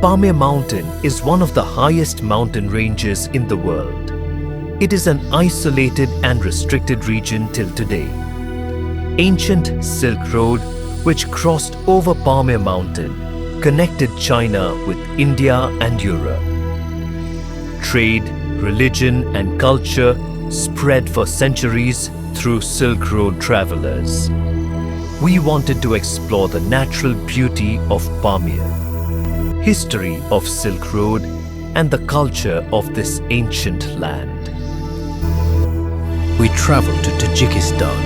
Pamir Mountain is one of the highest mountain ranges in the world. It is an isolated and restricted region till today. Ancient Silk Road, which crossed over Pamir Mountain, connected China with India and Europe. Trade, religion and culture spread for centuries through Silk Road travelers. We wanted to explore the natural beauty of Pamir, history of Silk Road and the culture of this ancient land. We traveled to Tajikistan.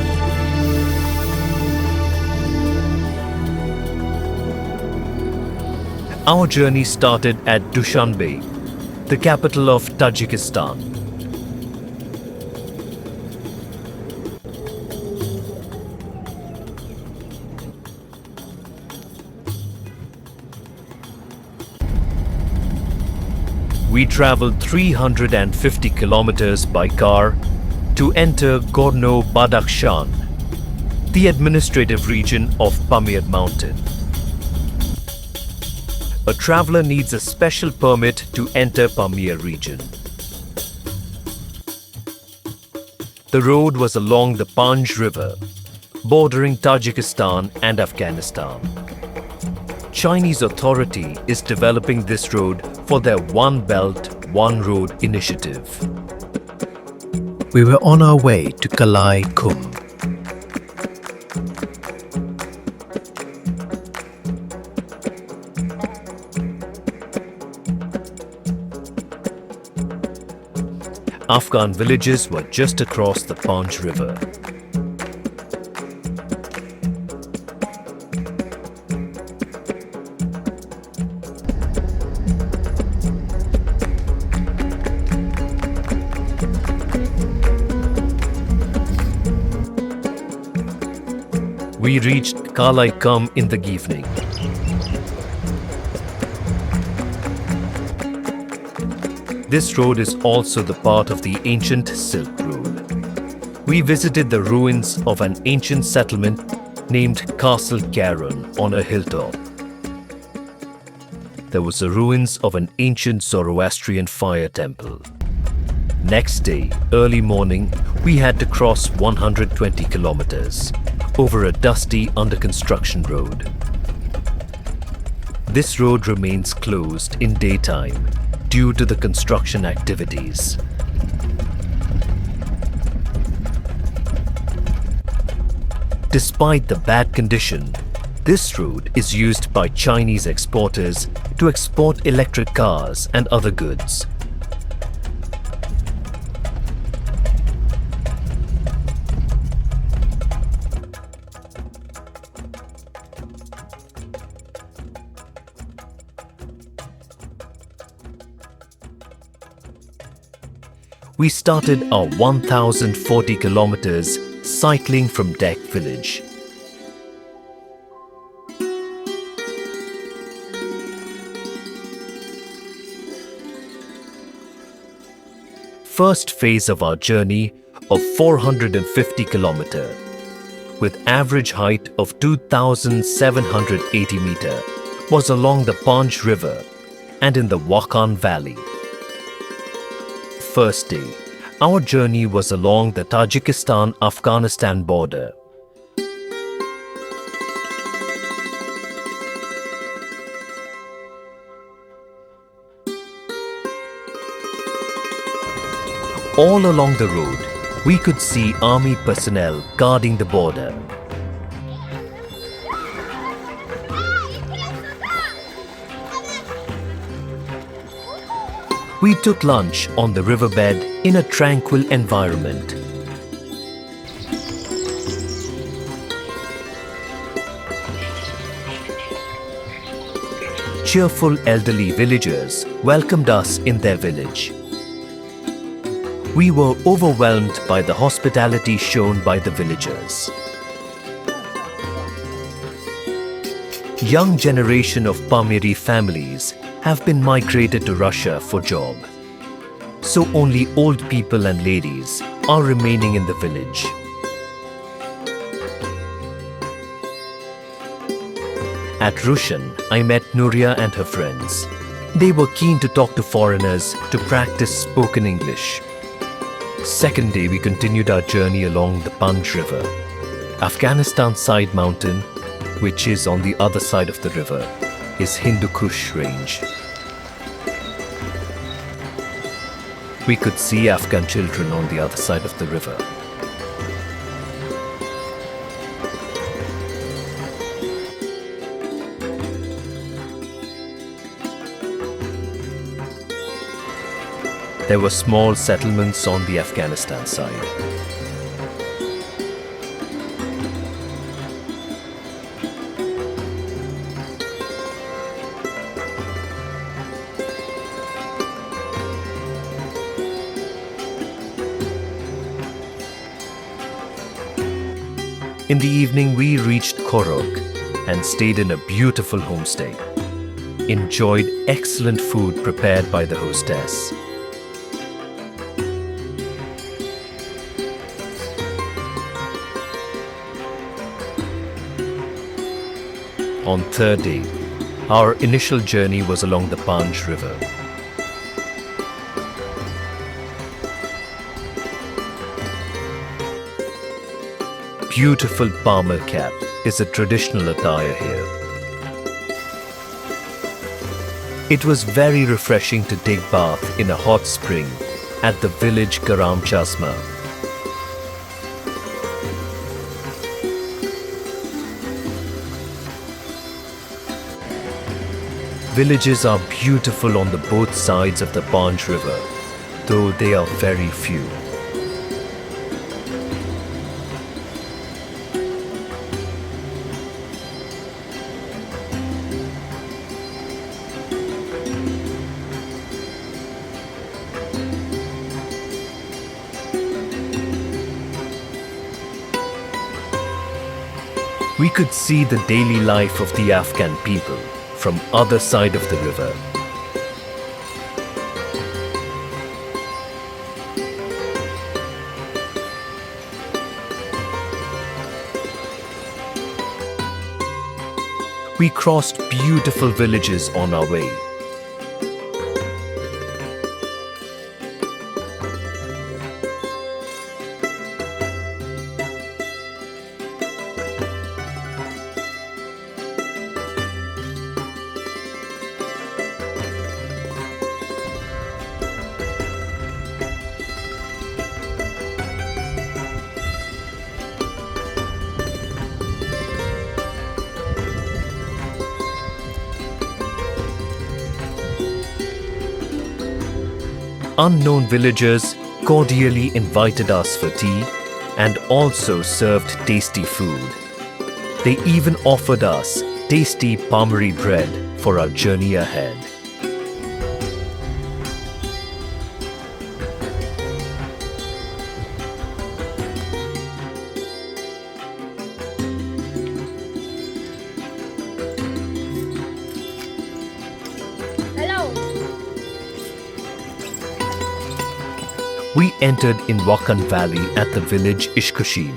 Our journey started at Dushanbe, the capital of Tajikistan. We traveled 350 kilometers by car to enter Gorno-Badakhshan, the administrative region of Pamir Mountain. A traveler needs a special permit to enter Pamir region. The road was along the Panj River, bordering Tajikistan and Afghanistan. Chinese authority is developing this road for their One Belt, One Road initiative. We were on our way to Karakul. Afghan villages were just across the Panj River. We reached Karakul in the evening. This road is also the part of the ancient Silk Road. We visited the ruins of an ancient settlement named Castle Karon on a hilltop. There was the ruins of an ancient Zoroastrian fire temple. Next day, early morning, we had to cross 120 kilometers over a dusty under-construction road. This road remains closed in daytime due to the construction activities. Despite the bad condition, this road is used by Chinese exporters to export electric cars and other goods. We started our 1,040 kilometers cycling from Dek village. First phase of our journey of 450 kilometer with average height of 2,780 meter was along the Panj River and in the Wakhan Valley. First day, our journey was along the Tajikistan-Afghanistan border. All along the road, we could see army personnel guarding the border. We took lunch on the riverbed in a tranquil environment. Cheerful elderly villagers welcomed us in their village. We were overwhelmed by the hospitality shown by the villagers. Young generation of Pamiri families have been migrated to Russia for job. So only old people and ladies are remaining in the village. At Rushan, I met Nuria and her friends. They were keen to talk to foreigners to practice spoken English. Second day, we continued our journey along the Panj River. Afghanistan side mountain, which is on the other side of the river, is Hindu Kush range. We could see Afghan children on the other side of the river. There were small settlements on the Afghanistan side. In the evening, we reached Korok and stayed in a beautiful homestay. Enjoyed excellent food prepared by the hostess. On third day, our initial journey was along the Panj River. Beautiful Pamir cap is a traditional attire here. It was very refreshing to take bath in a hot spring at the village Garam Chasma. Villages are beautiful on the both sides of the Panj River, though they are very few. We could see the daily life of the Afghan people from other side of the river. We crossed beautiful villages on our way. Unknown villagers cordially invited us for tea and also served tasty food. They even offered us tasty Pamiri bread for our journey ahead. We entered in Wakhan Valley at the village Ishkushim.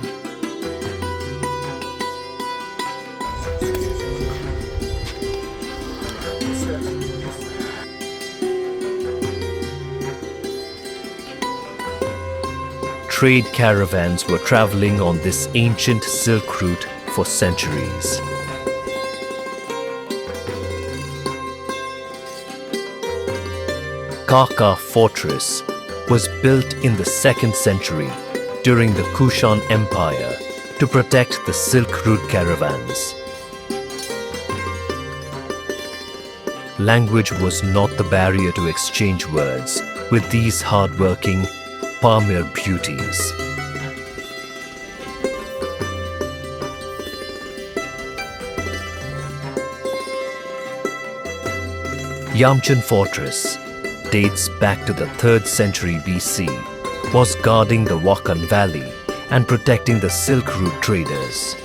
Trade caravans were traveling on this ancient silk route for centuries. Kah Kha Fortress was built in the 2nd century during the Kushan Empire to protect the Silk Route caravans. Language was not the barrier to exchange words with these hard-working Pamir beauties. Yamchun Fortress dates back to the 3rd century BC, was guarding the Wakhan Valley and protecting the Silk Route traders.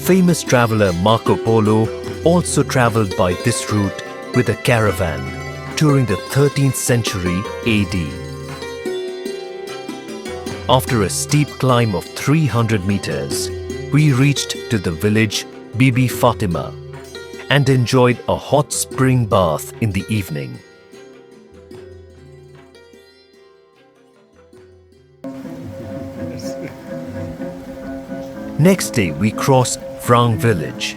Famous traveler Marco Polo also traveled by this route with a caravan during the 13th century AD. After a steep climb of 300 meters, we reached to the village Bibi Fatima and enjoyed a hot spring bath in the evening. Next day, we crossed Vrang village.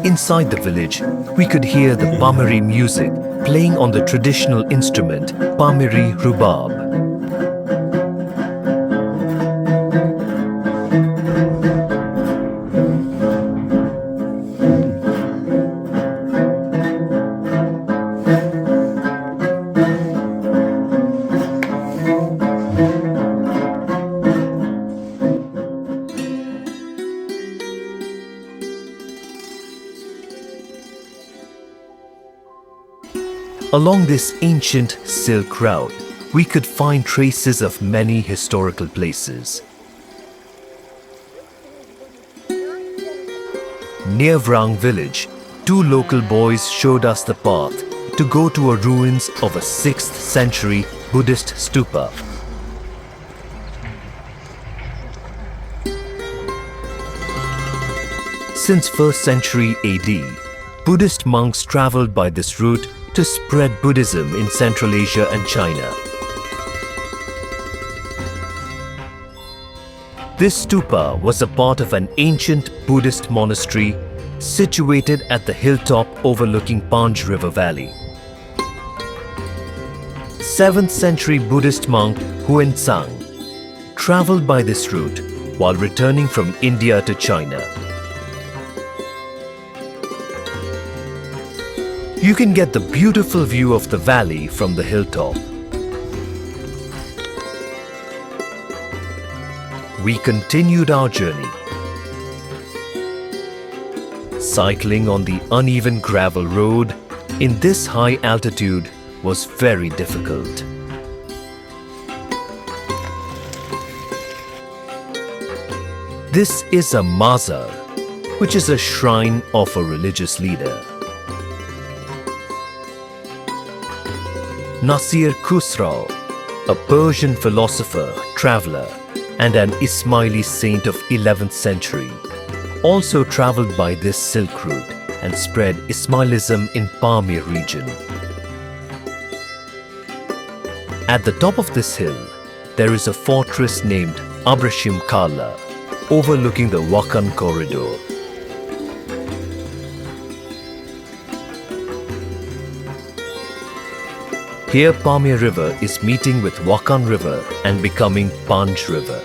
Inside the village, we could hear the Pamiri music playing on the traditional instrument Pamiri rubab. Along this ancient Silk Route, we could find traces of many historical places. Near Vrang village, two local boys showed us the path to go to a ruins of a 6th century Buddhist stupa. Since 1st century AD, Buddhist monks traveled by this route to spread Buddhism in Central Asia and China. This stupa was a part of an ancient Buddhist monastery situated at the hilltop overlooking Panj River Valley. 7th century Buddhist monk Xuanzang traveled by this route while returning from India to China. You can get the beautiful view of the valley from the hilltop. We continued our journey. Cycling on the uneven gravel road in this high altitude was very difficult. This is a mazar, which is a shrine of a religious leader. Nasir Khusrau, a Persian philosopher, traveler, and an Ismaili saint of 11th century, also traveled by this Silk Route and spread Ismailism in Pamir region. At the top of this hill, there is a fortress named Abrashim Qala, overlooking the Wakhan corridor. Here Pamir River is meeting with Wakhan River and becoming Panj River.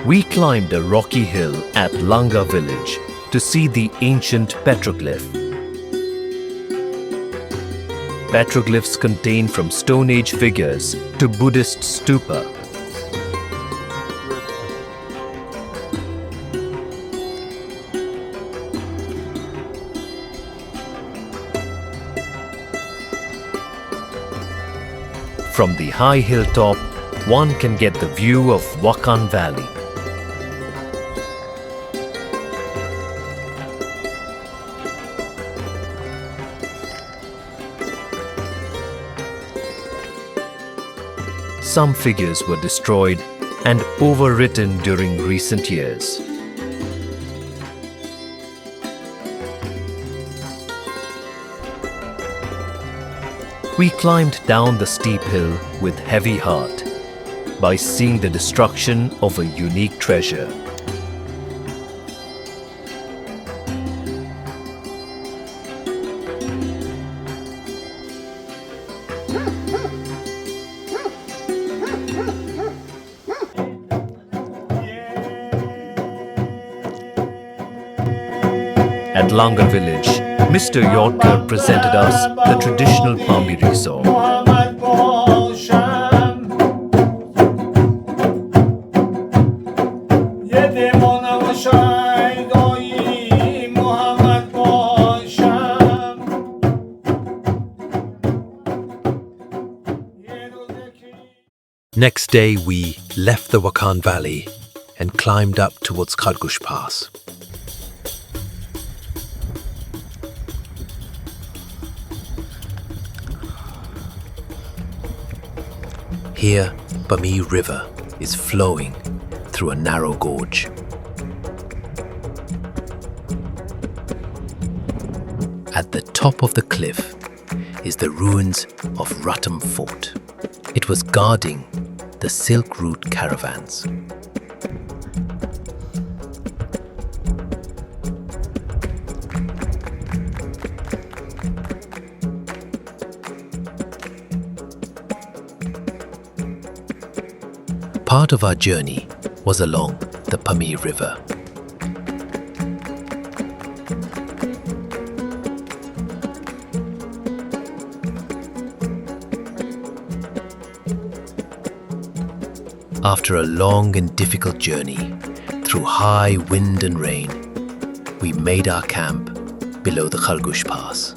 We climbed a rocky hill at Langar village to see the ancient petroglyph. Petroglyphs contain from Stone Age figures to Buddhist stupa. From the high hilltop, one can get the view of Wakhan Valley. Some figures were destroyed and overwritten during recent years. We climbed down the steep hill with heavy heart by seeing the destruction of a unique treasure. At Langar village, Mr. Yorker presented us the traditional Pamiri song. Next day, we left the Wakhan Valley and climbed up towards Khargush Pass. Here, Pamir River is flowing through a narrow gorge. At the top of the cliff is the ruins of Ratm Fort. It was guarding the Silk Route caravans. Part of our journey was along the Pamir River. After a long and difficult journey through high wind and rain, we made our camp below the Khargush Pass.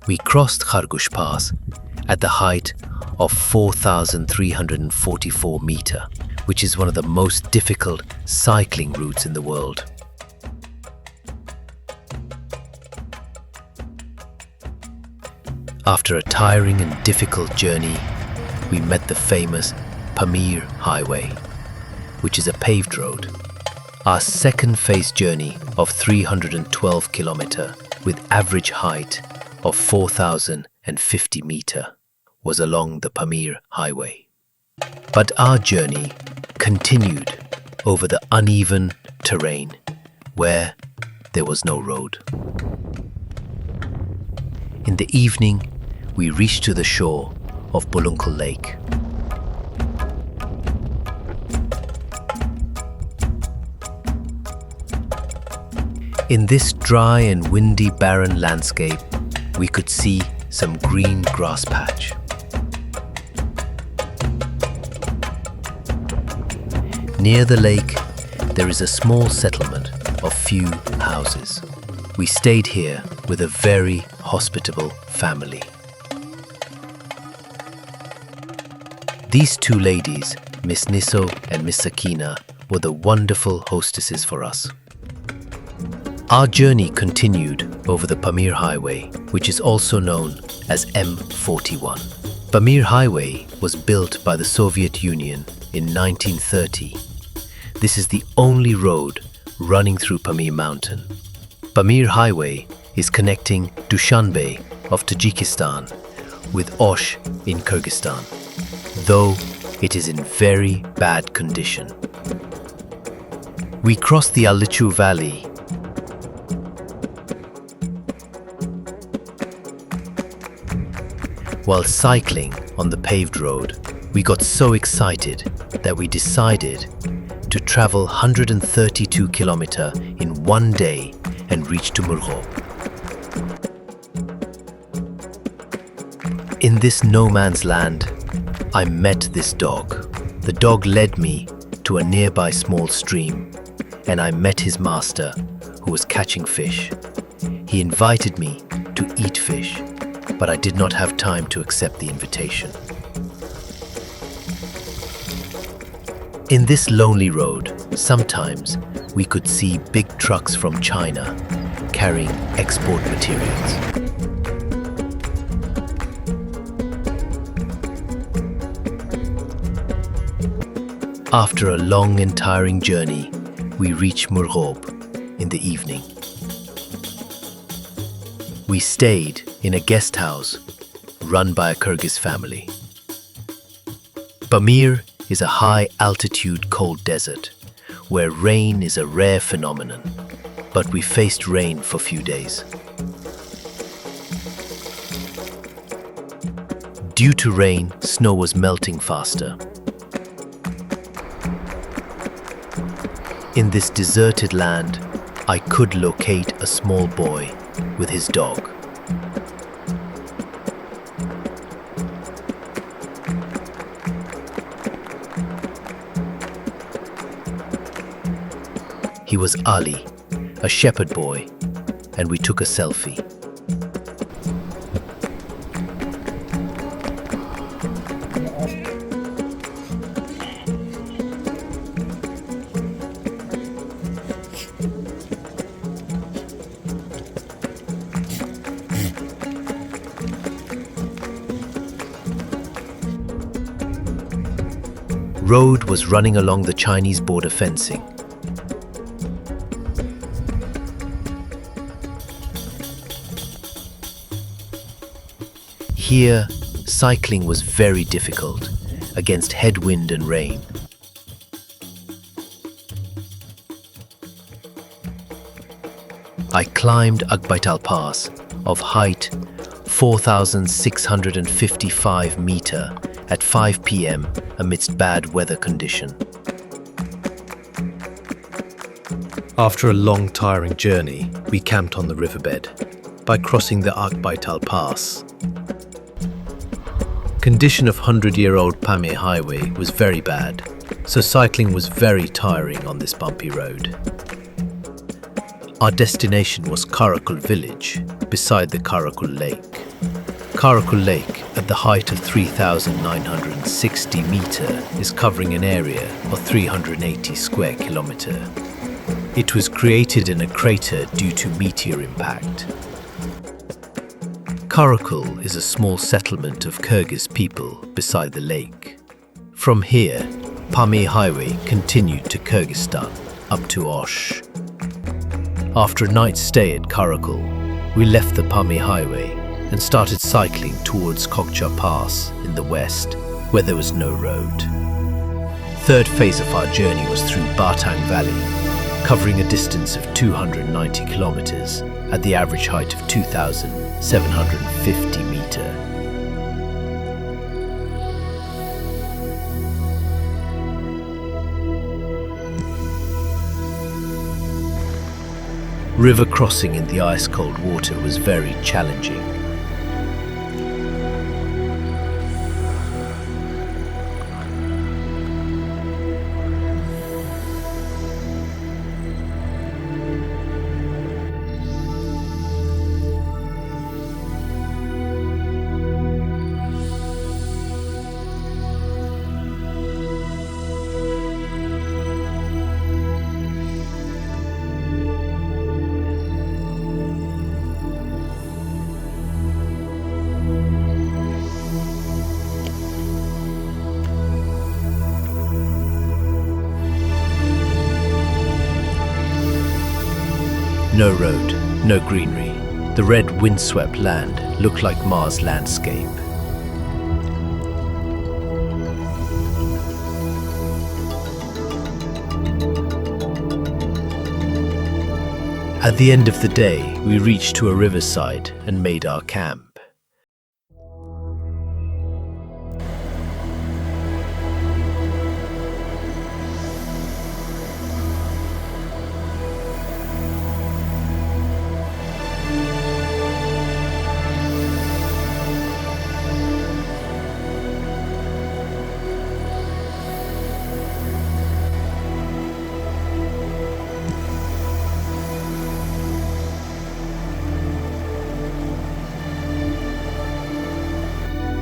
We crossed Khargush Pass at the height of 4,344 meters, which is one of the most difficult cycling routes in the world. After a tiring and difficult journey, we met the famous Pamir Highway, which is a paved road. Our second phase journey of 312 kilometers with average height of 4,050 meters was along the Pamir Highway. But our journey continued over the uneven terrain where there was no road. In the evening, we reached to the shore of Bulungkul Lake. In this dry and windy barren landscape, we could see some green grass patch. Near the lake, there is a small settlement of few houses. We stayed here with a very hospitable family. These two ladies, Miss Niso and Miss Sakina, were the wonderful hostesses for us. Our journey continued over the Pamir Highway, which is also known as M41. Pamir Highway was built by the Soviet Union in 1930. This is the only road running through Pamir Mountain. Pamir Highway is connecting Dushanbe of Tajikistan with Osh in Kyrgyzstan, though it is in very bad condition. We crossed the Alichu Valley. While cycling on the paved road, we got so excited that we decided to travel 132 kilometers in one day and reach to Murghab. In this no man's land, I met this dog. The dog led me to a nearby small stream, and I met his master, who was catching fish. He invited me to eat fish, but I did not have time to accept the invitation. In this lonely road, sometimes we could see big trucks from China carrying export materials. After a long and tiring journey, we reached Murghab in the evening. We stayed in a guest house run by a Kyrgyz family. Pamir is a high-altitude cold desert where rain is a rare phenomenon, but we faced rain for few days. Due to rain, snow was melting faster. In this deserted land, I could locate a small boy with his dog. He was Ali, a shepherd boy, and we took a selfie. Road was running along the Chinese border fencing. Here, cycling was very difficult against headwind and rain. I climbed Akbaital Pass of height 4,655 meter at 5 p.m. amidst bad weather condition. After a long, tiring journey, we camped on the riverbed by crossing the Akbaital Pass. Condition of 100-year-old Pamir Highway was very bad, so cycling was very tiring on this bumpy road. Our destination was Karakul village, beside the Karakul lake. Karakul Lake, at the height of 3,960 meter, is covering an area of 380 square kilometer. It was created in a crater due to meteor impact. Karakul is a small settlement of Kyrgyz people beside the lake. From here, Pamir Highway continued to Kyrgyzstan, up to Osh. After a night's stay at Karakul, we left the Pamir Highway and started cycling towards Kah Kha Pass in the west, where there was no road. Third phase of our journey was through Bartang Valley, covering a distance of 290 kilometers at the average height of 2,750 meter. River crossing in the ice-cold water was very challenging. No road, no greenery. The red windswept land looked like Mars' landscape. At the end of the day, we reached to a riverside and made our camp.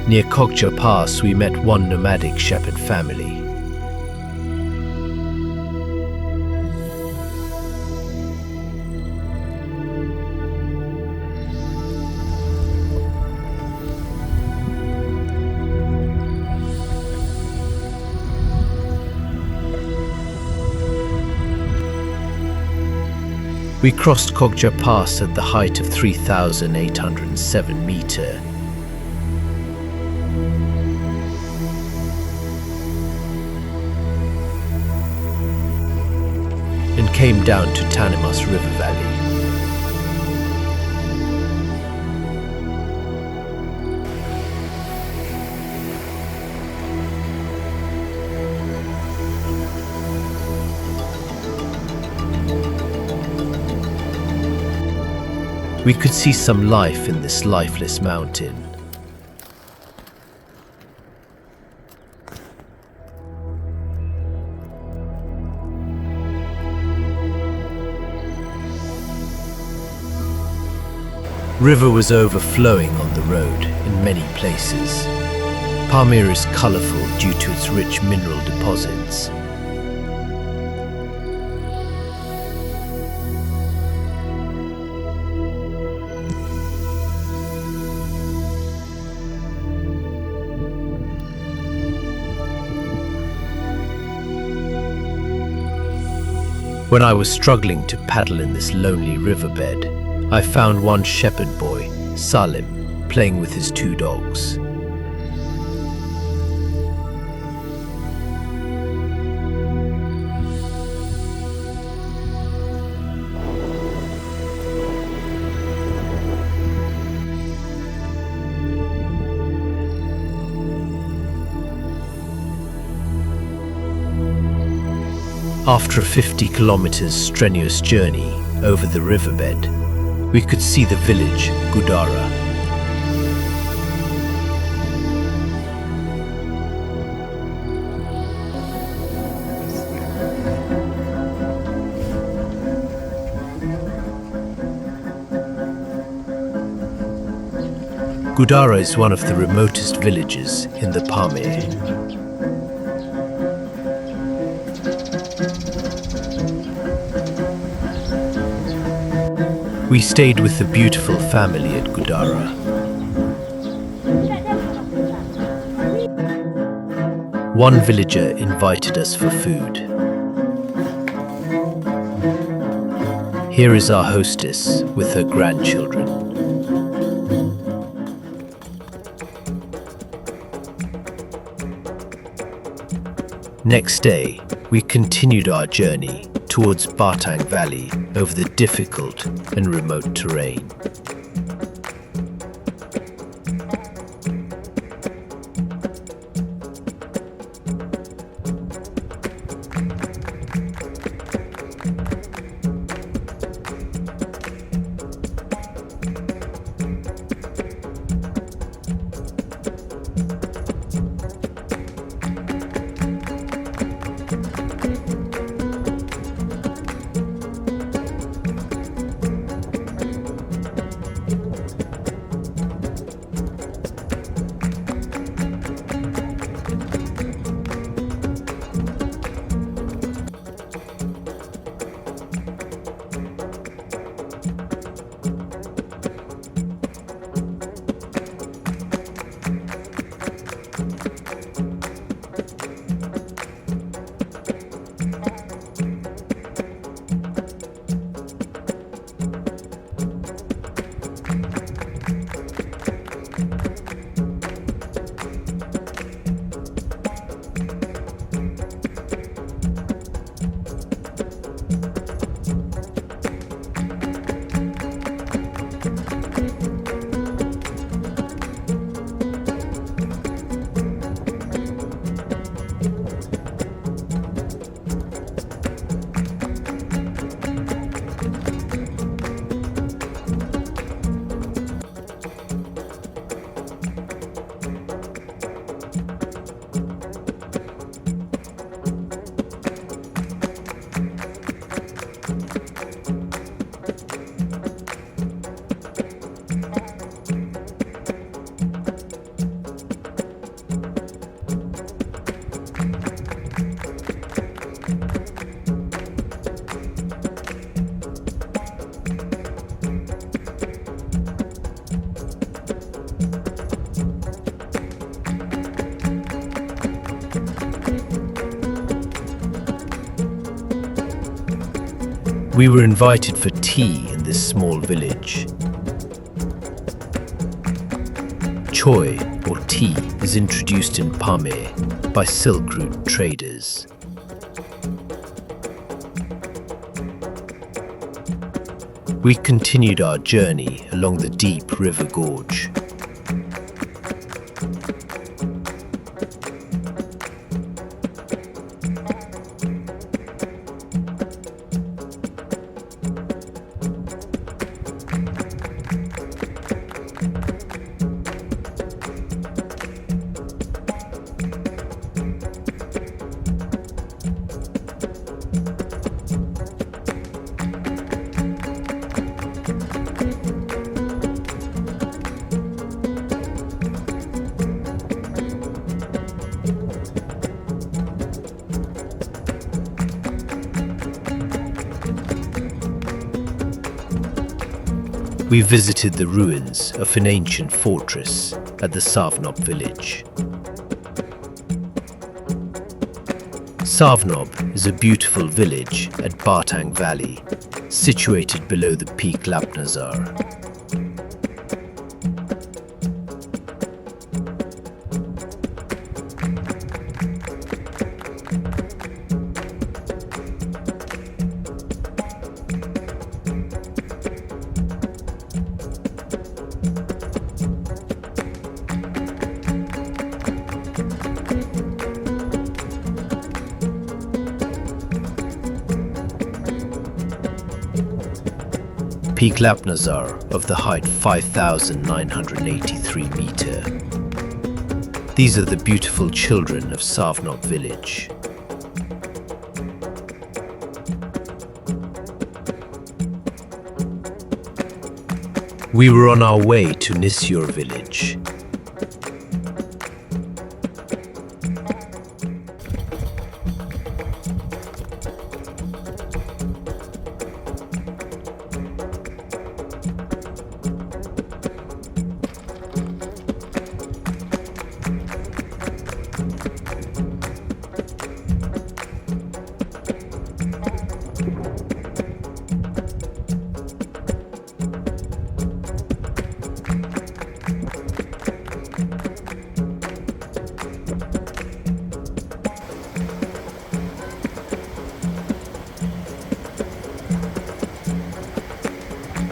Near Kah Kha Pass, we met one nomadic shepherd family. We crossed Kah Kha Pass at the height of 3,807 meter. And came down to Tanymas River Valley. We could see some life in this lifeless mountain. River was overflowing on the road in many places. Pamir is colourful due to its rich mineral deposits. When I was struggling to paddle in this lonely riverbed, I found one shepherd boy, Salim, playing with his 2 dogs. After a 50 kilometers strenuous journey over the riverbed, we could see the village Gudara. Gudara is one of the remotest villages in the Pamir. We stayed with the beautiful family at Gudara. One villager invited us for food. Here is our hostess with her grandchildren. Next day, we continued our journey towards Bartang Valley over the difficult and remote terrain. We were invited for tea in this small village. Choy, or tea, is introduced in Pamir by Silk Route traders. We continued our journey along the deep river gorge. we visited the ruins of an ancient fortress at the Savnob village. Savnob is a beautiful village at Bartang Valley, situated below the peak Lapnazar. Peak Lapnazar of the height 5,983 meter. These are the beautiful children of Savnob village. We were on our way to Nisyur village.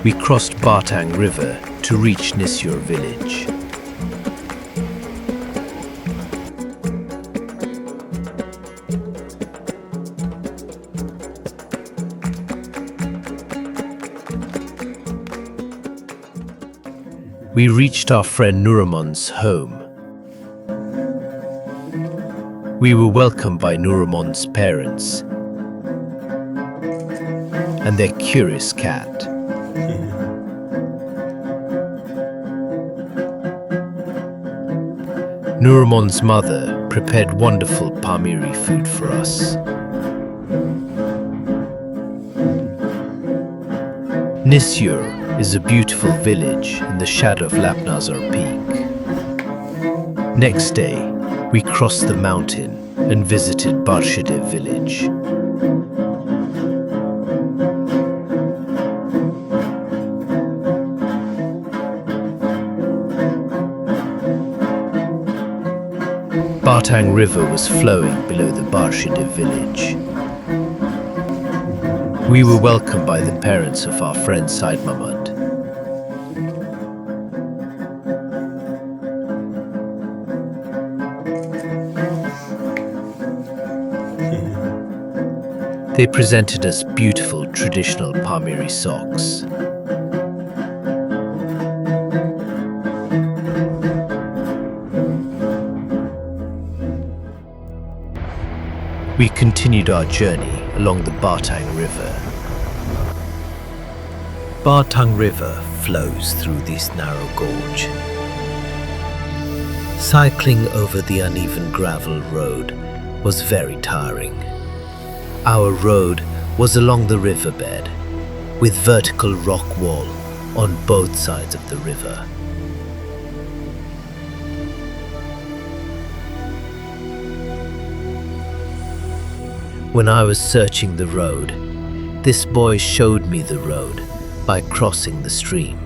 We crossed Bartang River to reach Nisyur village. We reached our friend Nuramon's home. We were welcomed by Nuramon's parents and their curious cat. Nuramon's mother prepared wonderful Pamiri food for us. Nisyur is a beautiful village in the shadow of Lapnazar Peak. Next day, we crossed the mountain and visited Barshide village. Bartang River was flowing below the Barshide village. We were welcomed by the parents of our friend Said Mahmud. They presented us beautiful traditional Pamiri socks. We continued our journey along the Bartang River. Bartang River flows through this narrow gorge. Cycling over the uneven gravel road was very tiring. Our road was along the riverbed, with vertical rock wall on both sides of the river. When I was searching the road, this boy showed me the road by crossing the stream.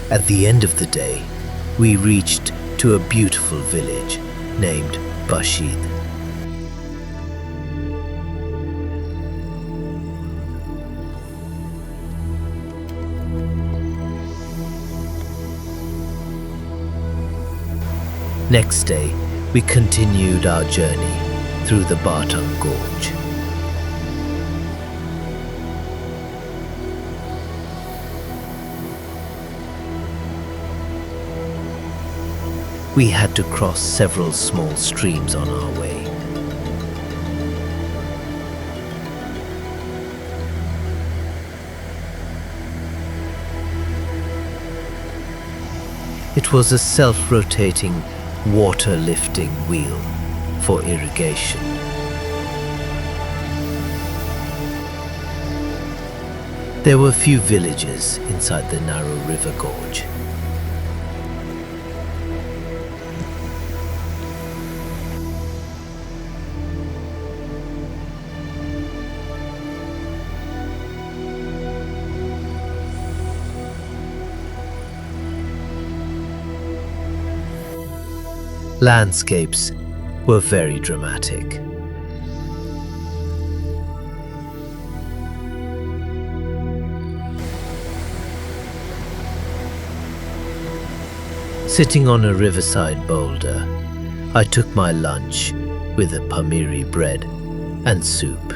At the end of the day, we reached to a beautiful village named Bashid. Next day, we continued our journey through the Bartang Gorge. We had to cross several small streams on our way. It was a self-rotating water-lifting wheel for irrigation. There were few villages inside the narrow river gorge. Landscapes were very dramatic. Sitting on a riverside boulder, I took my lunch with a Pamiri bread and soup.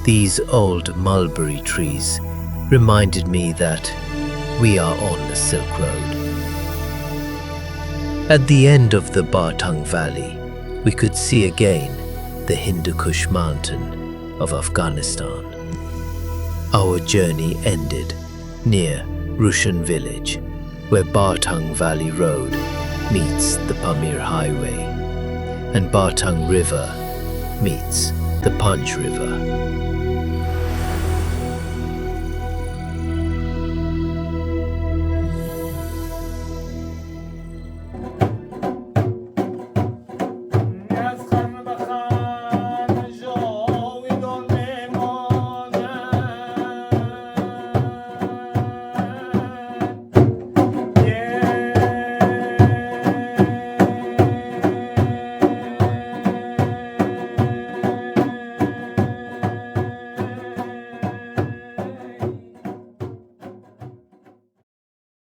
These old mulberry trees reminded me that we are on the Silk Road. At the end of the Bartang Valley, we could see again the Hindu Kush Mountain of Afghanistan. Our journey ended near Rushan village, where Bartang Valley Road meets the Pamir Highway and Bartang River meets the Panj River.